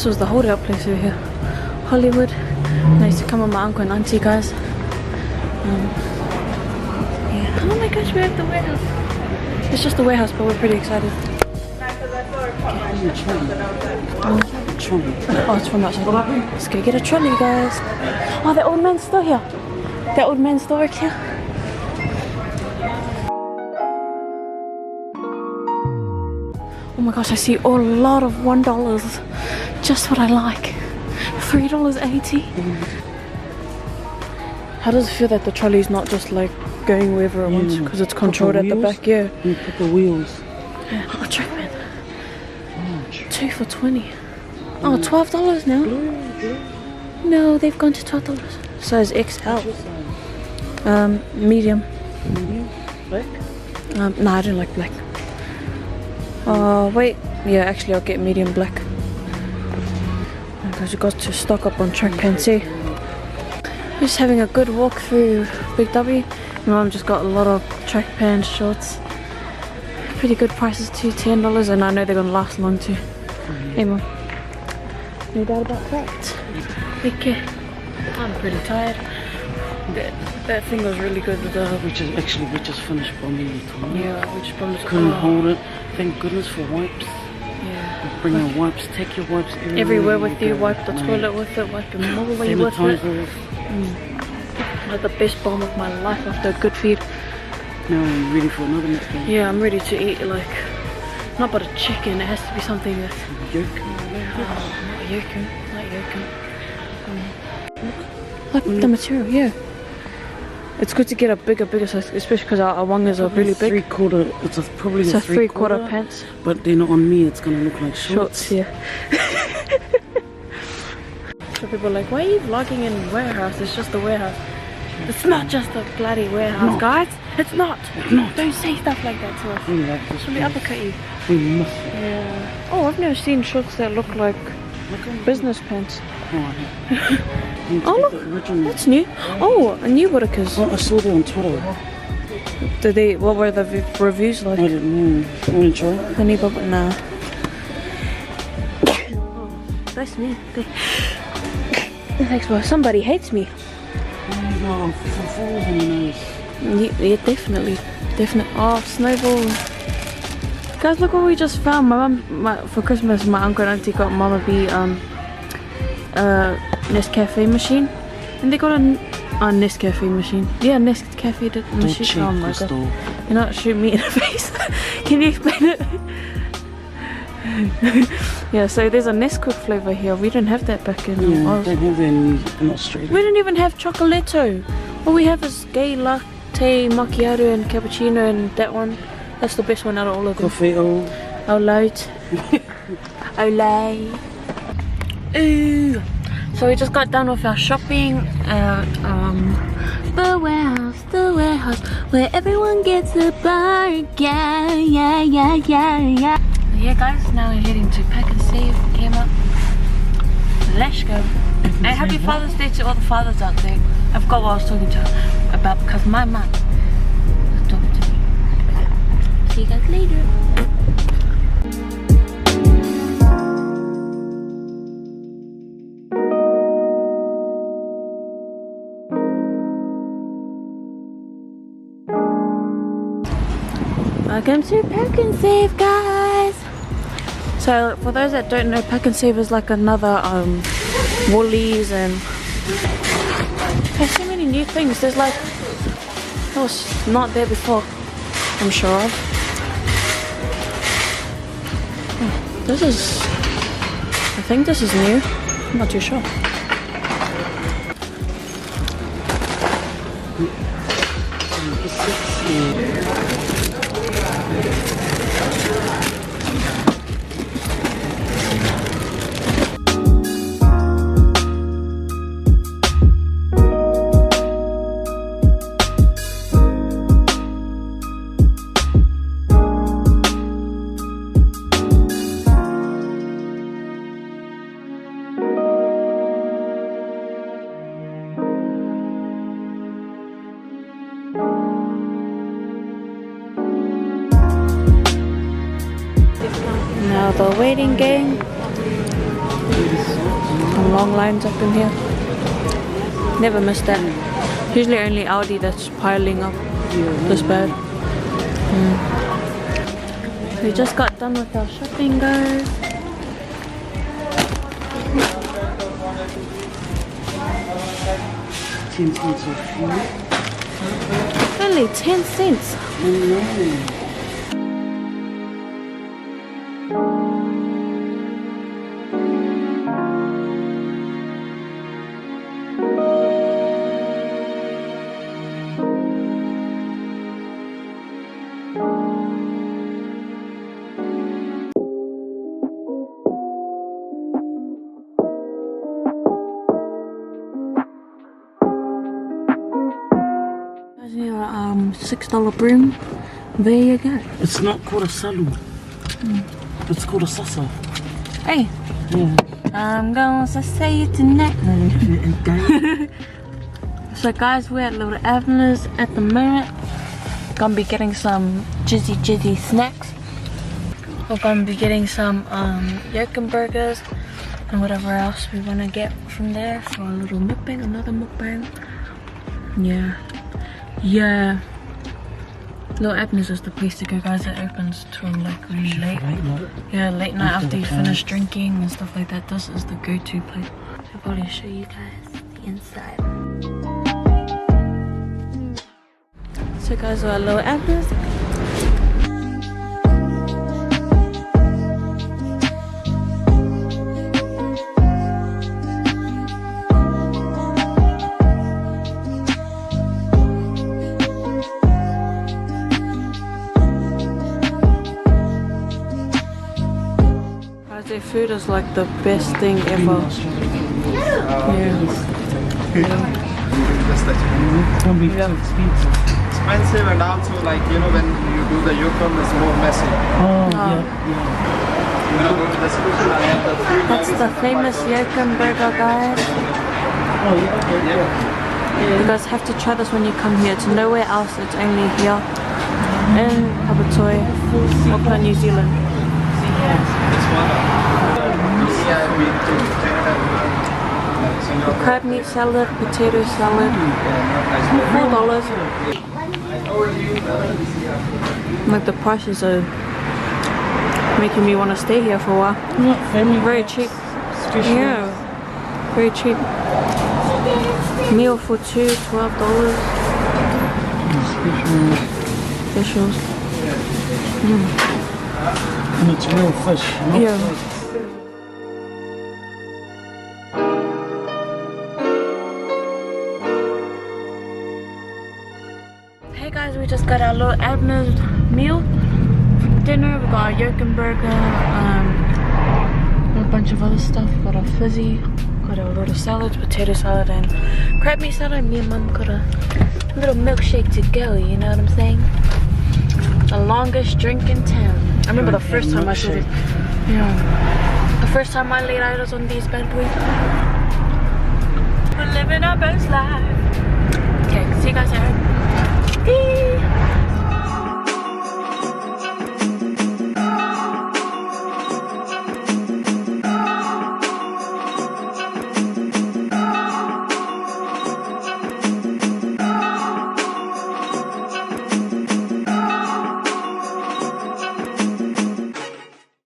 was the holdout place over here. Hollywood. And I used to come with my uncle and auntie, guys. Yeah. Oh my gosh, we have the warehouse. It's just the warehouse, but we're pretty excited. Oh, it's from outside. Let's go get a trolley, guys. Oh, that old man's still here. That old man still works here. Oh my gosh, I see a lot of $1. Just what I like. $3.80. How does it feel that the trolley is not just like going wherever it wants? Because it's controlled at the back, yeah. You put the wheels. Yeah. Oh, Trackman. 2 for $20. Oh, $12 now. No, they've gone to $12. Size XL. Medium. Medium? Black? No, I don't like black. Oh, wait. Yeah, actually, I'll get medium black. Because we got to stock up on track pantry. We're just having a good walk through Big W. My mum just got a lot of track pants shorts. Pretty good prices too, $10, and I know they're gonna last long too. Hey mum. No doubt about that. Okay. I'm pretty tired. That thing was really good with the... We just finished bombing the toilet. Yeah, we just bombed it. Couldn't hold it. Thank goodness for wipes. Yeah. Bring your wipes, take your wipes everywhere with you. Wipe the toilet with it, wipe your mully with it. I had the best bomb of my life after a good feed. Now I'm ready for another Mukbang. Yeah, I'm ready to eat like, not but a chicken, it has to be something that's... Yokum. Not Yokum, not Yokum. Like the material, yeah. It's good to get a bigger size, especially because our wangas are really big. It's probably a a three-quarter pants. But then on me it's gonna look like shorts. Yeah. So people are like, why are you vlogging in warehouse? It's just a warehouse. It's not just a bloody warehouse, guys. It's not. Don't say stuff like that to us. We love this. Let me uppercut you. We must. Yeah. Oh, I've never seen shorts that look like business pants. Oh look, that's new. Oh, a new Whitakers. Oh, I saw that on Twitter. What were the reviews like? I don't know. You want to try? The new bubble? Nah. Oh, that's me. Thanks, well, somebody hates me. Oh, falls on your nose. Yeah, definitely. Oh, snowball. Guys, look what we just found. For Christmas, my uncle and auntie got Mama B Nescafe machine, and they got a Nescafe machine. Yeah, Nescafe machine. Oh my god! You're not shooting me in the face. Can you explain it? Yeah, so there's a Nesquik flavor here. We don't have that back in Oz. Don't have that in Australia. We don't even have Chocolatto. All we have is gay latte, macchiato, and cappuccino, and that one. That's the best one out of all of them. Coffee, Olate. Olay. Ooh. So we just got done with our shopping at the warehouse where everyone gets a bargain. Yeah. Yeah guys, now we're heading to Pak'n'sAve. Came up. Let's go. And happy Father's Day to all the fathers out there. I forgot what I was talking to about because my mum was talking to me. See you guys later. Welcome to Pak'n'sAve, guys. So for those that don't know, Pak'n'sAve is like another Woolies, and there's so many new things. There's like, that was not there before, I'm sure of. This is, I think this is new. I'm not too sure. Now the waiting game. Some long lines up in here. Never miss that. Usually only Aldi that's piling up this bad. We just got done with our shopping, guys. Only 10 cents. $6 broom. There you go. It's not called a salu. It's called a sasa. Hey. Yeah. I'm gonna say it tonight. So guys, we're at little Abners at the moment. Gonna be getting some jizzy snacks. We're gonna be getting some Yokum burgers and whatever else we wanna get from there for a little mukbang, another mukbang. Yeah. Little Abners is the place to go, guys. It opens till like really late. Yeah, late night after you finish drinking and stuff like that. This is the go-to place. I'll probably show you guys the inside. So guys, we're at Little Abners. Their food is like the best thing ever. Expensive, and also like, you know, when you do the Yokum, it's more messy. That's the famous Yokum burger, guys. You guys have to try this when you come here. It's nowhere else, it's only here in Polytube, Auckland, New Zealand. Crab meat salad, potato salad, $4. Like the prices are making me want to stay here for a while. Very cheap. Yeah, very cheap. Meal for two, $12. Specials. And it's real fish. Yeah. Hey guys, we just got our little Abners meal for dinner. We got our Yokum burger, a bunch of other stuff. Got our fizzy, got our little salads, potato salad and crab meat salad. Me and mum got a little milkshake to go, you know what I'm saying? The longest drink in town. I remember the first time I saw it. Yeah. The first time I laid eyes on these bad boys. We're living our best life. Okay, see you guys at home.